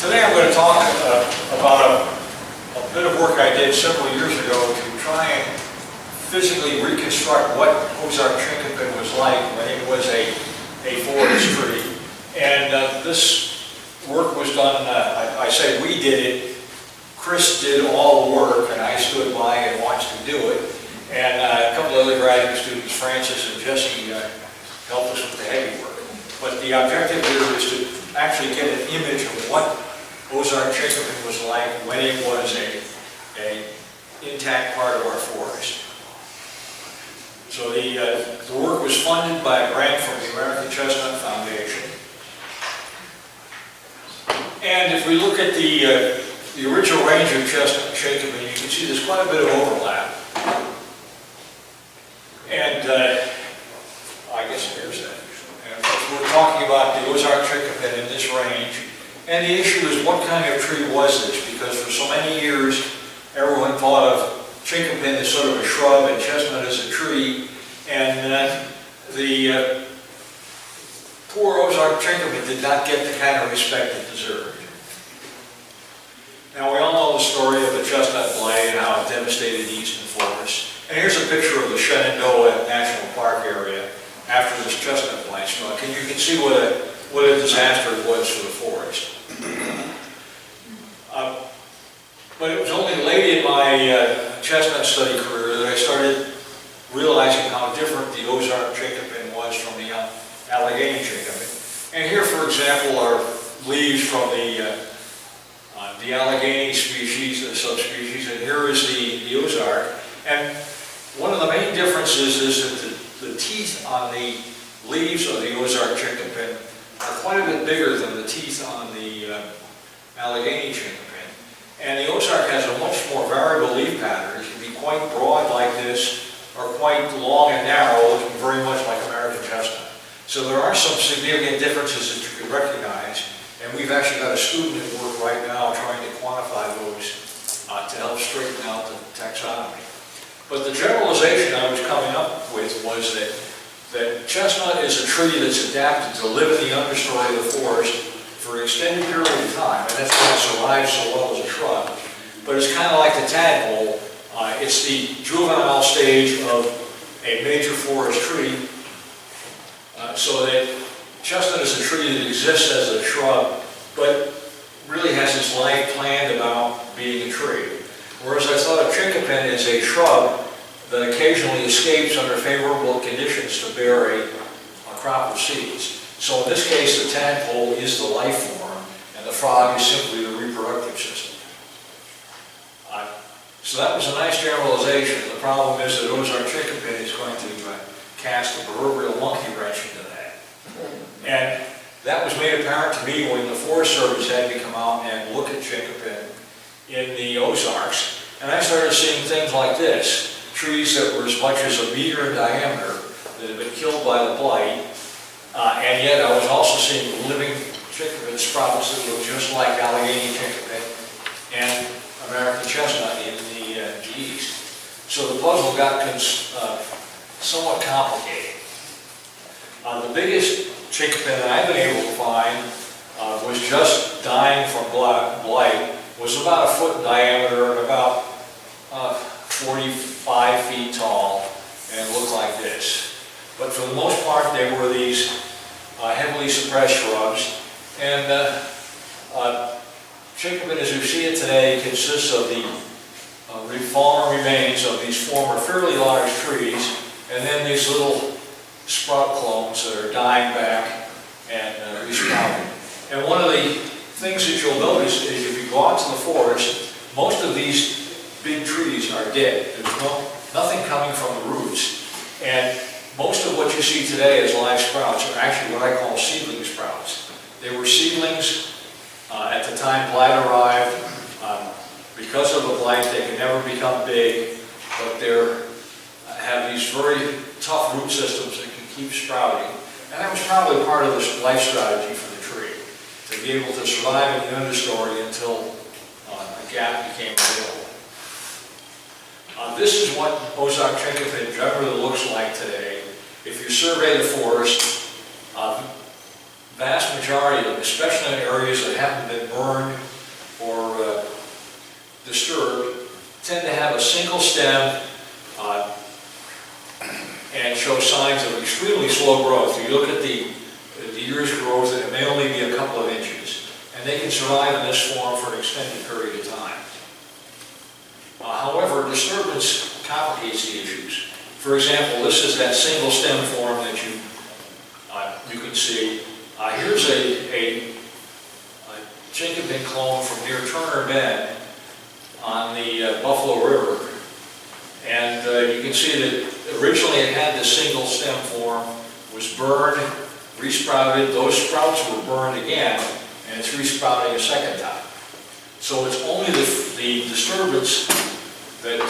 Today I'm going to talk about a bit of work I did several years ago to try and physically reconstruct what Ozark Chinquapin was like when it was a forest tree. And this work was done, I say we did it, Chris did all the work and I stood by and watched him do it. And a couple of other graduate students, Francis and Jesse, helped us with the heavy work. But the objective here is to actually get an image of what Ozark Chinquapin was like when it was an intact part of our forest. So the work was funded by a grant from the American Chestnut Foundation. And if we look at the original range of chestnut Chinquapin, you can see there's quite a bit of overlap. And I guess here's that. And of course, we're talking about the Ozark Chinquapin in this range. And the issue is, what kind of tree was this? Because for so many years, everyone thought of Chinquapin as sort of a shrub and chestnut as a tree. And the poor Ozark Chinquapin did not get the kind of respect it deserved. Now, we all know the story of the chestnut blight and how it devastated the eastern forest. And here's a picture of the Shenandoah National Park area after this chestnut blight struck. And you can see what a disaster it was for the forest. But it was only late in my chestnut study career that I started realizing how different the Ozark Chinquapin was from the Allegheny Chinquapin. And here, for example, are leaves from the Allegheny species, the subspecies, and here is the Ozark. And one of the main differences is that the teeth on the leaves of the Ozark Chinquapin are quite a bit bigger than the teeth on the Allegheny Chinquapin. And the Ozark has a much more variable leaf pattern. It can be quite broad like this, or quite long and narrow, looking very much like American chestnut. So there are some significant differences that you can recognize, and we've actually got a student at work right now trying to quantify those to help straighten out the taxonomy. But the generalization I was coming up with was that chestnut is a tree that's adapted to live in the understory of the forest for an extended period of time, and that's why it survives so well as a shrub. But it's kind of like the tadpole. It's the juvenile stage of a major forest tree, so that chestnut is a tree that exists as a shrub, but really has its life planned about being a tree. Whereas I thought of Chinquapin as a shrub that occasionally escapes under favorable conditions to bear a crop of seeds. So in this case, the tadpole is the life form, and the frog is simply the reproductive system. So that was a nice generalization. The problem is that Ozark Chinquapin is going to cast a proverbial monkey wrench into that. And that was made apparent to me when the Forest Service had me come out and look at Chinquapin in the Ozarks. And I started seeing things like this, trees that were as much as a meter in diameter that had been killed by the blight. And yet I was also seeing living Chinquapin sprouts that looked just like Allegheny Chinquapin and American chestnut in the east. So the puzzle got somewhat complicated. The biggest Chinquapin that I've been able to find was just dying from blight, was about 1 foot in diameter and about 45 feet tall, and looked like this. But for the most part, they were these heavily suppressed shrubs. And Chinquapin, as we see it today, consists of the fallen remains of these former fairly large trees, and then these little sprout clones that are dying back and resprouting. And one of the things that you'll notice is if you go out to the forest, most of these big trees are dead. There's nothing coming from the roots. And most of what you see today as live sprouts are actually what I call seedling sprouts. They were seedlings at the time blight arrived. Because of the blight, they can never become big, but they have these very tough root systems that can keep sprouting. And that was probably part of the life strategy for the tree, to be able to survive in the understory until a gap became available. This is what Ozark Chinquapin generally looks like today. If you survey the forest, vast majority of them, especially in areas that haven't been burned or disturbed, tend to have a single stem and show signs of extremely slow growth. You look at the year's growth, and it may only be a couple of inches, and they can survive in this form for an extended period of time. However, disturbance complicates the issues. For example, this is that single stem form that you can see. Here's a Chinquapin clone from near Turner Bend on the Buffalo River. And you can see that originally it had this single stem form, was burned, resprouted. Those sprouts were burned again, and it's resprouting a second time. So it's only the disturbance that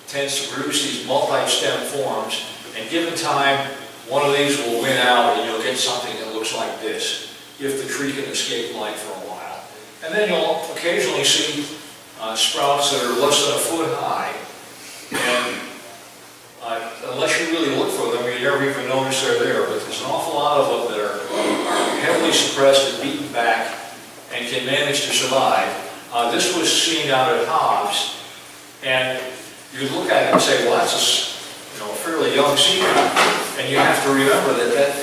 tends to produce these multi-stem forms, and given time, one of these will win out and you'll get something that looks like this, if the tree can escape blight for a while. And then you'll occasionally see sprouts that are less than a foot high, and unless you really look for them, you never even notice they're there, but there's an awful lot of them that are heavily suppressed and beaten back and can manage to survive. This was seen out at Hobbs, and you look at it and say, well, that's a fairly young seed crop, and you have to remember that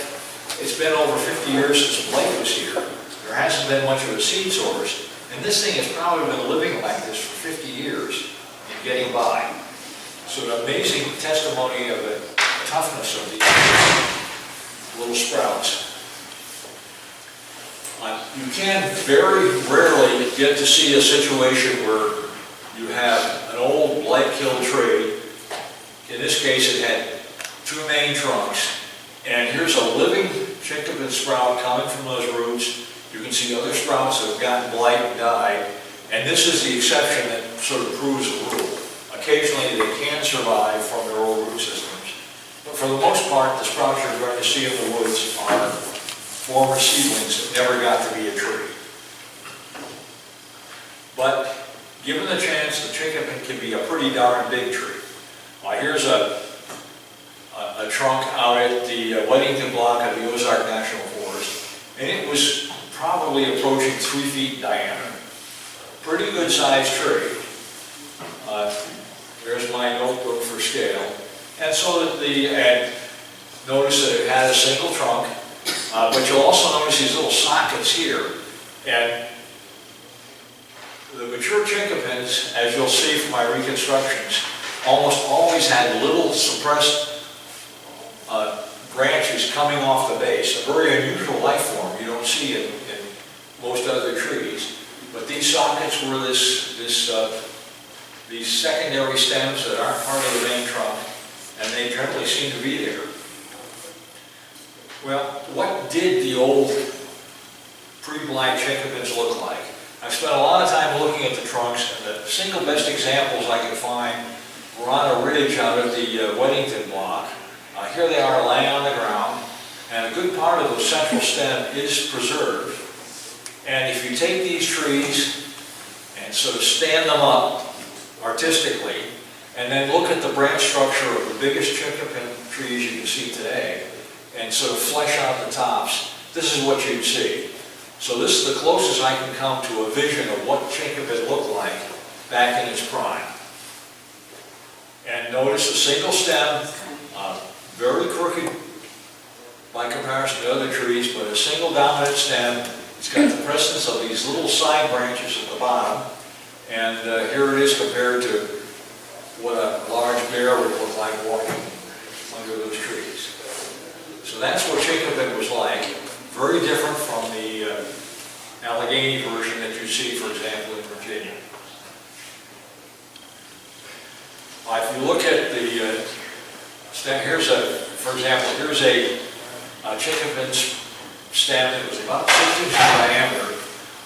it's been over 50 years since blight was here. There hasn't been much of a seed source, and this thing has probably been living like this for 50 years and getting by. So an amazing testimony of the toughness of these little sprouts. You can very rarely get to see a situation where you have an old blight-killed tree. In this case, it had two main trunks, and here's a living Chinquapin sprout coming from those roots. You can see other sprouts that have gotten blight and died, and this is the exception that sort of proves the rule. Occasionally, they can survive from their old root systems, but for the most part, the sprouts you're going to see in the woods are former seedlings that never got to be a tree. But given the chance, the Chinquapin can be a pretty darn big tree. Here's a trunk out at the Weddington block of the Ozark National Forest, and it was probably approaching 3 feet in diameter. Pretty good sized tree. There's my notebook for scale. And so that notice that it had a single trunk, but you'll also notice these little sockets here. And the mature Chinquapins, as you'll see from my reconstructions, almost always had little suppressed branches coming off the base, a very unusual life form you don't see in most other trees. But these sockets were these secondary stems that aren't part of the main trunk, and they generally seem to be there. Well, what did the old pre-blight Chinquapins look like? I've spent a lot of time looking at the trunks, and the single best examples I could find were on a ridge out at the Weddington block. Here they are laying on the ground, and a good part of the central stem is preserved. And if you take these trees and sort of stand them up artistically, and then look at the branch structure of the biggest Chinquapin trees you can see today, and sort of flesh out the tops, this is what you'd see. So this is the closest I can come to a vision of what Chinquapin looked like back in its prime. And notice a single stem, very crooked by comparison to other trees, but a single dominant stem. It's got the presence of these little side branches at the bottom, and here it is compared to what a large bear would look like walking under those trees. So that's what Chinquapin was like. Very different from the Allegheny version that you see, for example, in Virginia. If you look at the stem, for example, here's a Chinquapin stem that was about 6 inches in diameter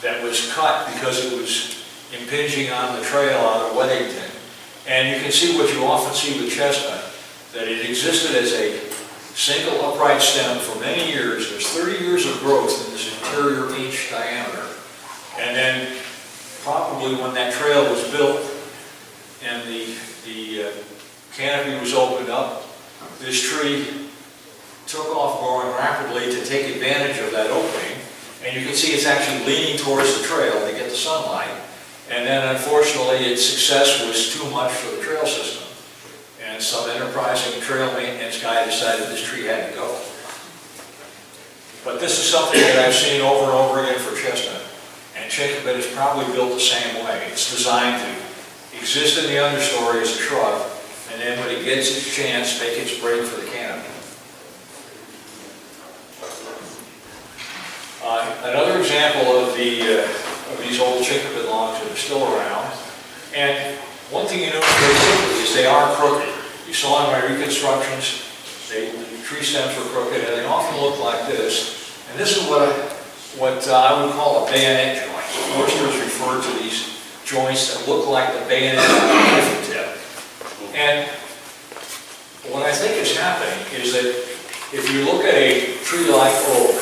that was cut because it was impinging on the trail out of Weddington. And you can see what you often see with chestnut, that it existed as a single upright stem for many years. There's 30 years of growth in this interior inch diameter. And then probably when that trail was built and the canopy was opened up, this tree took off growing rapidly to take advantage of that opening. And you can see it's actually leaning towards the trail to get the sunlight. And then unfortunately its success was too much for the trail system. And some enterprising trail maintenance guy decided this tree had to go. But this is something that I've seen over and over again for chestnut. And Chinquapin is probably built the same way. It's designed to exist in the understory as a shrub, and then when it gets its chance, make its break for the canopy. Another example of these old Chinquapin logs that are still around, and one thing you notice very quickly is they are crooked. You saw in my reconstructions, the tree stems were crooked, and they often look like this. And this is what I would call a bayonet joint. Foresters refer to these joints that look like the bayonet on a rifle tip. And what I think is happening is that if you look at a tree like oak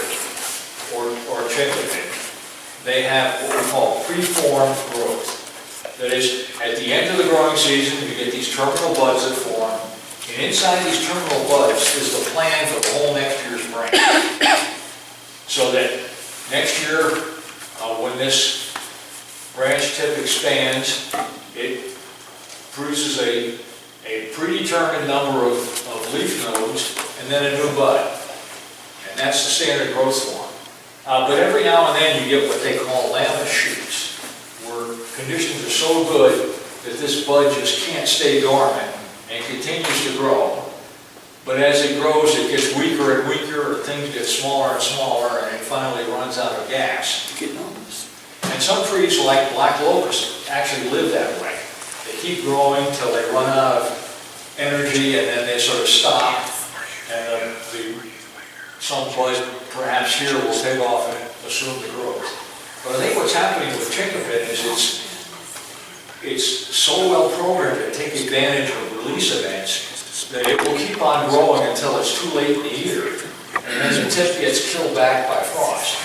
or Chinquapin, they have what we call preformed growth. That is, at the end of the growing season, you get these terminal buds that form, and inside these terminal buds is the plan for the whole next year's branch. So that next year, when this branch tip expands, it produces a predetermined number of leaf nodes and then a new bud. And that's the standard growth form. But every now and then you get what they call lamina shoots, where conditions are so good that this bud just can't stay dormant and continues to grow. But as it grows, it gets weaker and weaker, things get smaller and smaller, and it finally runs out of gas. And some trees, like black locust, actually live that way. They keep growing till they run out of energy, and then they sort of stop, and some bud perhaps here will take off and assume the growth. But I think what's happening with Chinquapin is it's so well programmed to take advantage of release events that it will keep on growing until it's too late in the year, and then the tip gets killed back by frost.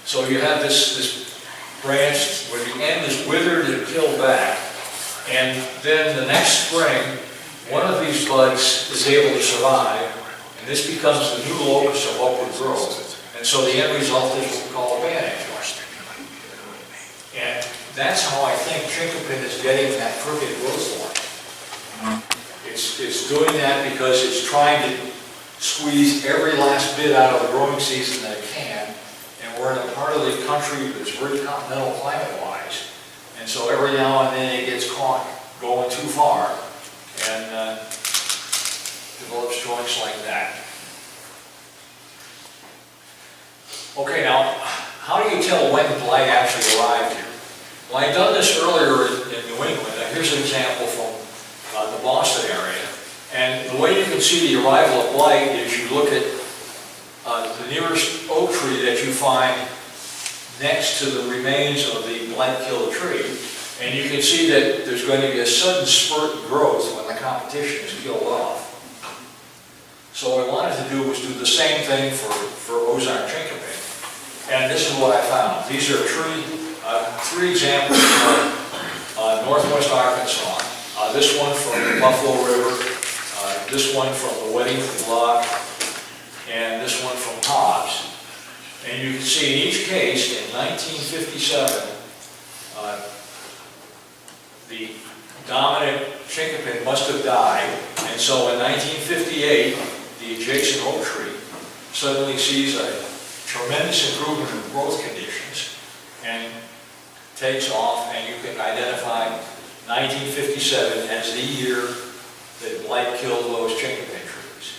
So you have this branch where the end is withered and killed back, and then the next spring, one of these buds is able to survive, and this becomes the new locus of upward growth. And so the end result is what we call a bayonet joint. And that's how I think Chinquapin is getting that crooked growth form. It's doing that because it's trying to squeeze every last bit out of the growing season that it can. And we're in a part of the country that's very continental climate-wise. And so every now and then it gets caught going too far and develops joints like that. Okay, now, how do you tell when blight actually arrived here? Well, I'd done this earlier in New England. Here's an example from the Boston area. And the way you can see the arrival of blight is you look at the nearest oak tree that you find next to the remains of the blight-killed tree. And you can see that there's going to be a sudden spurt in growth when the competition is killed off. So what I wanted to do was do the same thing for Ozark Chinquapin. And this is what I found. These are three examples from northwest Arkansas. This one from the Buffalo River, this one from the Weddington Block, and this one from Hobbs. And you can see in each case, in 1957, the dominant Chinquapin must have died, and so in 1958, the adjacent oak tree suddenly sees a tremendous improvement in growth conditions and takes off, and you can identify 1957 as the year that blight killed those Chinquapin trees.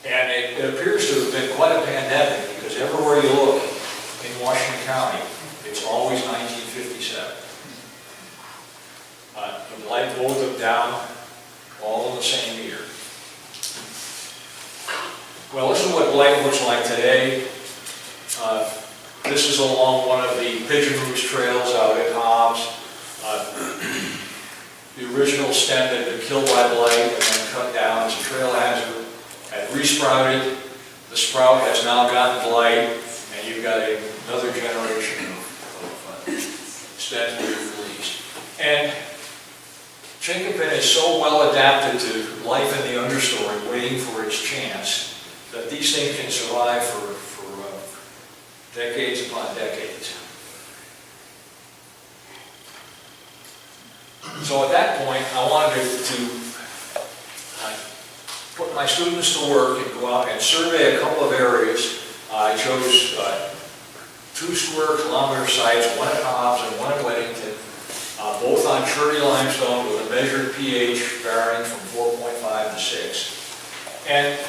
And it appears to have been quite a pandemic, because everywhere you look in Washington County, it's always 1957. The blight mowed them down all in the same year. Well, this is what blight looks like today. This is along one of the Pigeon Roost trails out at Hobbs. The original stem had been killed by blight and then cut down as a trail hazard, had resprouted. The sprout has now gotten blight, and you've got another generation of stems being released. And Chinquapin is so well adapted to life in the understory, what waiting for its chance, that these things can survive for decades upon decades. So at that point, I wanted to put my students to work and go out and survey a couple of areas. I chose 2 square kilometer sites, one at Hobbs and one at Weddington, both on Cherry limestone with a measured pH varying from 4.5 to 6. And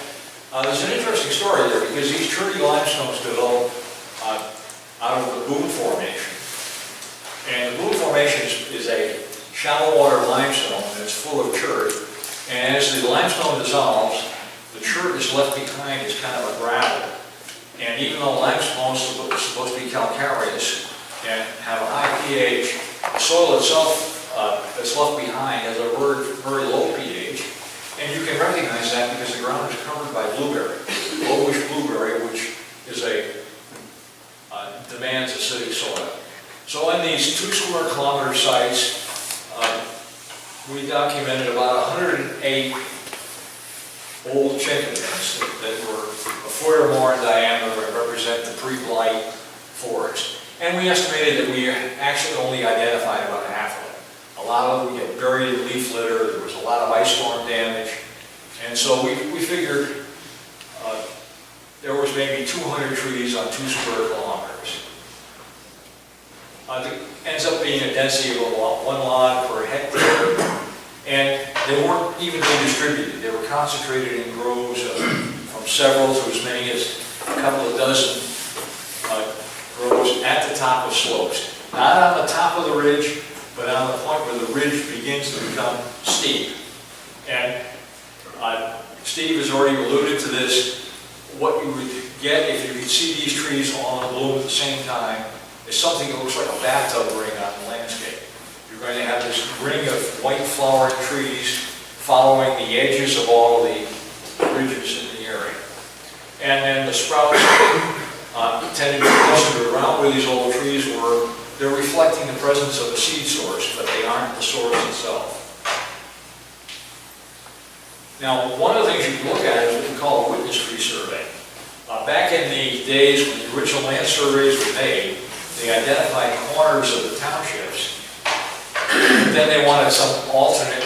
there's an interesting story there because these Cherry limestones developed out of the Boone Formation. And the Boone Formation is a shallow water limestone that's full of chert. And as the limestone dissolves, the chert is left behind as kind of a gravel. And even though limestone is supposed to be calcareous and have a high pH, the soil itself that's left behind has a very low pH. And you can recognize that because the ground is covered by blueberry, lowish blueberry, which is demands acidic soil. So in these 2 square kilometer sites, we documented about 108 old Chinquapins that were a foot or more in diameter and represent the pre-blight forest. And we estimated that we actually only identified about half of them. A lot of them get buried in leaf litter. There was a lot of ice storm damage. And so we figured there was maybe 200 trees on 2 square kilometers. It ends up being a density of about 1 log per hectare. And they weren't evenly distributed. They were concentrated in groves from several to as many as a couple of dozen groves at the top of slopes. Not on the top of the ridge, but on the point where the ridge begins to become steep. And Steve has already alluded to this. What you would get if you could see these trees all in bloom at the same time is something that looks like a bathtub ring on the landscape. You're going to have this ring of white flowering trees following the edges of all of the ridges in the area. And then the sprouts tended to be clustered around where these old trees were. They're reflecting the presence of a seed source, but they aren't the source itself. Now, one of the things you can look at is what we call a witness tree survey. Back in the days when the original land surveys were made, they identified corners of the townships. Then they wanted some alternate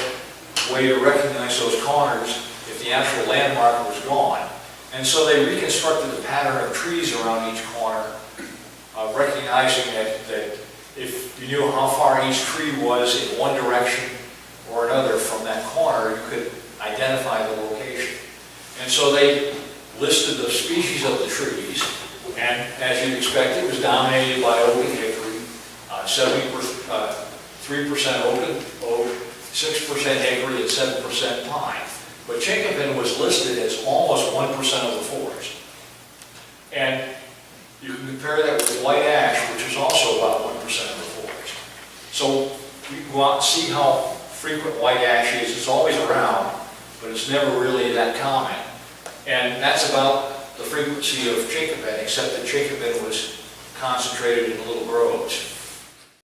way to recognize those corners if the actual landmark was gone. And so they reconstructed the pattern of trees around each corner, recognizing that if you knew how far each tree was in one direction or another from that corner, you could identify the location. And so they listed the species of the trees, and as you'd expect, it was dominated by oak and hickory, 3% oak, 6% hickory, and 7% pine. But Chinquapin was listed as almost 1% of the forest. And you can compare that with white ash, which is also about 1% of the forest. So you can go out and see how frequent white ash is. It's always around, but it's never really that common. And that's about the frequency of Chinquapin, except that Chinquapin was concentrated in little groves.